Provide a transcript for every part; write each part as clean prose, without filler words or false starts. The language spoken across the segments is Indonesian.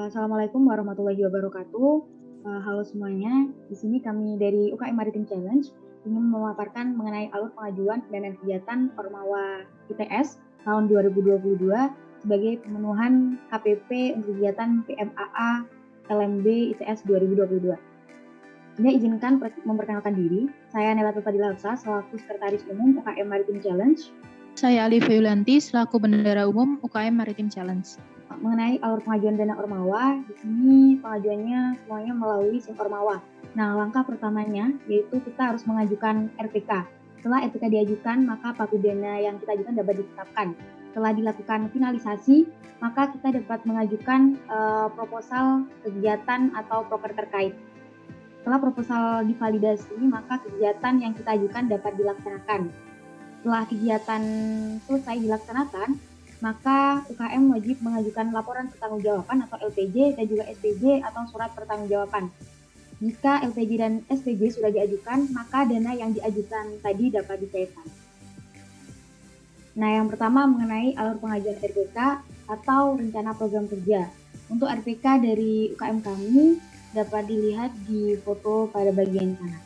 Assalamualaikum warahmatullahi wabarakatuh. Halo semuanya, di sini kami dari UKM Maritim Challenge ingin memaparkan mengenai alur pengajuan pendanaan kegiatan Ormawa ITS tahun 2022 sebagai pemenuhan KPP untuk kegiatan PMAA LMB ITS 2022. Ini izinkan memperkenalkan diri. Saya Nela Fadila Hafsah selaku Sekretaris Umum UKM Maritim Challenge. Saya Alif Yulanti selaku Bendahara Umum UKM Maritim Challenge. Mengenai alur pengajuan dana Ormawa, di sini pengajuannya semuanya melalui SIM Ormawa. Nah, langkah pertamanya yaitu kita harus mengajukan RPK. Setelah RPK diajukan, maka pagu dana yang kita ajukan dapat ditetapkan. Setelah dilakukan finalisasi, maka kita dapat mengajukan proposal kegiatan atau proker terkait. Setelah proposal divalidasi, maka kegiatan yang kita ajukan dapat dilaksanakan. Setelah kegiatan selesai dilaksanakan, maka UKM wajib mengajukan laporan pertanggungjawaban atau LPJ dan juga SPJ atau surat pertanggungjawaban. Jika LPJ dan SPJ sudah diajukan, maka dana yang diajukan tadi dapat dicairkan. Nah, yang pertama mengenai alur pengajuan RPK atau rencana program kerja. Untuk RPK dari UKM kami dapat dilihat di foto pada bagian kanan.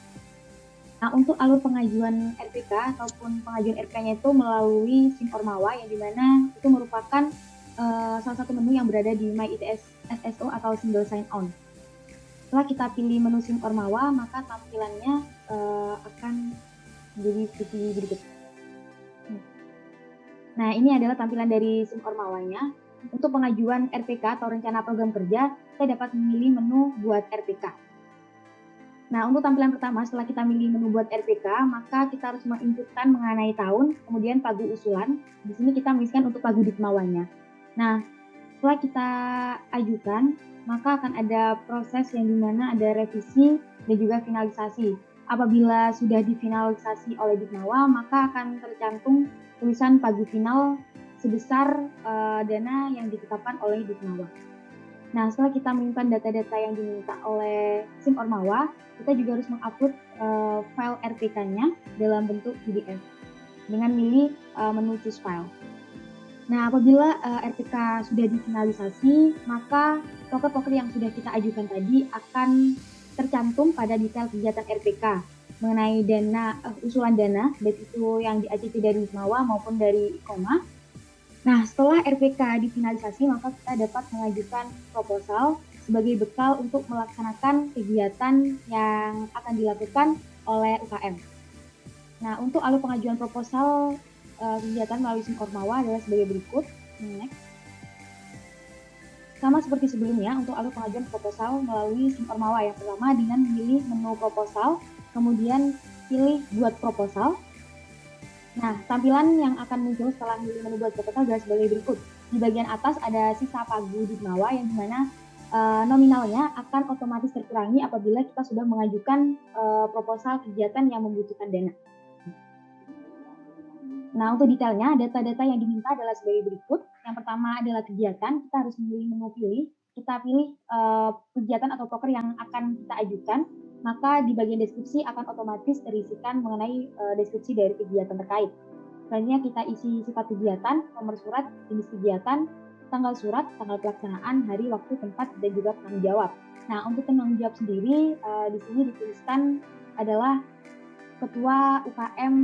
Nah, untuk alur pengajuan RPK ataupun pengajuan RPK-nya itu melalui SIM Ormawa yang dimana itu merupakan salah satu menu yang berada di My ITS SSO atau Single Sign On. Setelah kita pilih menu SIM Ormawa, maka tampilannya akan menjadi seperti berikut. Nah, ini adalah tampilan dari SIM Ormawanya. Untuk pengajuan RPK atau rencana program kerja, kita dapat memilih menu buat RPK. Nah, untuk tampilan pertama, setelah kita milih menu buat RPK, maka kita harus menginputkan mengenai tahun, kemudian pagu usulan. Di sini kita mengisikan untuk pagu ditmawanya. Nah, setelah kita ajukan, maka akan ada proses yang dimana ada revisi dan juga finalisasi. Apabila sudah difinalisasi oleh ditmawa, maka akan tercantum tulisan pagu final sebesar dana yang ditetapkan oleh ditmawa. Nah, setelah kita menyimpan data-data yang diminta oleh SIM Ormawa, kita juga harus mengupload file RPK-nya dalam bentuk PDF dengan milih menu choose file. Nah, apabila RPK sudah difinalisasi, maka proker-proker yang sudah kita ajukan tadi akan tercantum pada detail kegiatan RPK mengenai dana usulan dana, baik itu yang di-ACC dari Ditmawa maupun dari IKOMA. Nah, setelah RPK difinalisasi, maka kita dapat mengajukan proposal sebagai bekal untuk melaksanakan kegiatan yang akan dilakukan oleh UKM. Nah, untuk alur pengajuan proposal kegiatan melalui SIM Ormawa adalah sebagai berikut. Next. Sama seperti sebelumnya, untuk alur pengajuan proposal melalui SIM Ormawa yang pertama dengan memilih menu proposal, kemudian pilih buat proposal. Nah, tampilan yang akan muncul setelah memilih menu buat proposal adalah sebagai berikut. Di bagian atas ada sisa pagu ditmawa yang dimana nominalnya akan otomatis terkurangi apabila kita sudah mengajukan proposal kegiatan yang membutuhkan dana. Nah, untuk detailnya, data-data yang diminta adalah sebagai berikut. Yang pertama adalah kegiatan, kita harus memilih menu pilih. Kita pilih kegiatan atau proker yang akan kita ajukan, maka di bagian deskripsi akan otomatis terisikan mengenai deskripsi dari kegiatan terkait. Selanjutnya kita isi sifat kegiatan, nomor surat, jenis kegiatan, tanggal surat, tanggal pelaksanaan, hari, waktu, tempat, dan juga penanggung jawab. Nah, untuk penanggung jawab sendiri, di sini dituliskan adalah ketua UKM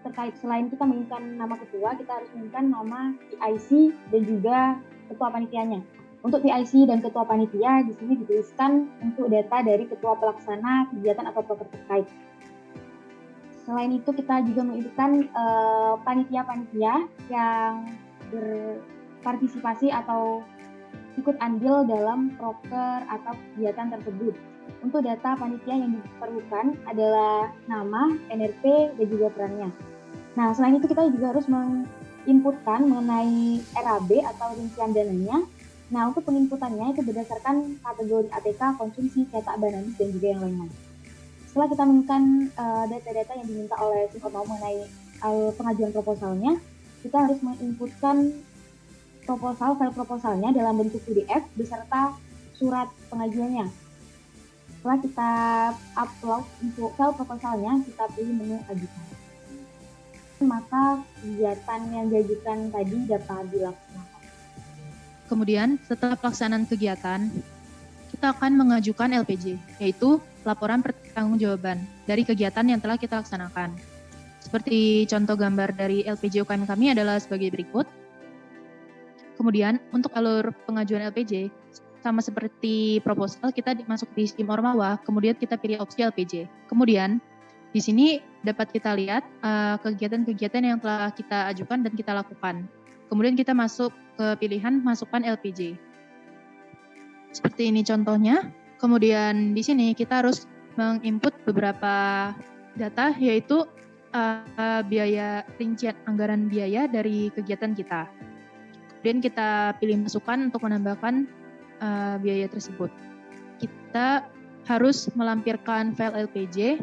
terkait. Selain kita menginginkan nama ketua, kita harus menginginkan nama PIC dan juga ketua panitianya. Untuk PIC dan ketua panitia di sini dituliskan untuk data dari ketua pelaksana kegiatan atau proker terkait. Selain itu kita juga menginginkan panitia-panitia yang berpartisipasi atau ikut andil dalam proker atau kegiatan tersebut. Untuk data panitia yang diperlukan adalah nama, NRP, dan juga perannya. Nah, selain itu kita juga harus menginputkan mengenai RAB atau rincian dananya. Nah, untuk penginputannya itu berdasarkan kategori ATK, konsumsi, cetak, bananis, dan juga yang lainnya. Setelah kita menginginkan data-data yang diminta oleh SIM Ormawa mengenai pengajuan proposalnya, kita harus menginputkan file proposalnya dalam bentuk PDF beserta surat pengajuannya. Setelah kita upload untuk file proposalnya, kita pilih menu ajukan. Maka kegiatan yang diajukan tadi dapat dilaksanakan. Kemudian setelah pelaksanaan kegiatan, kita akan mengajukan LPJ, yaitu laporan pertanggungjawaban dari kegiatan yang telah kita laksanakan. Seperti contoh gambar dari LPJ UKM kami adalah sebagai berikut. Kemudian untuk alur pengajuan LPJ, sama seperti proposal, kita masuk di SKIM Ormawa, kemudian kita pilih opsi LPJ. Kemudian di sini dapat kita lihat kegiatan-kegiatan yang telah kita ajukan dan kita lakukan. Kemudian kita masuk ke pilihan masukkan LPJ. Seperti ini contohnya. Kemudian di sini kita harus menginput beberapa data, yaitu biaya rincian anggaran biaya dari kegiatan kita. Kemudian kita pilih masukan untuk menambahkan biaya tersebut. Kita harus melampirkan file LPJ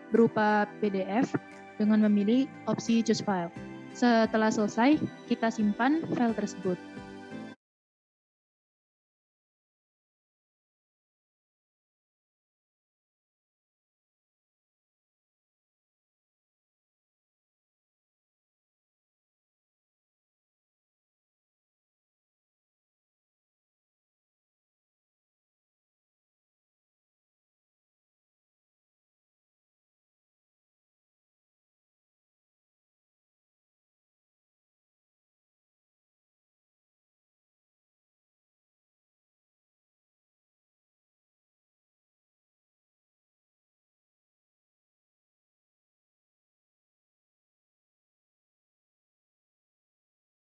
berupa PDF dengan memilih opsi choose file. Setelah selesai, kita simpan file tersebut.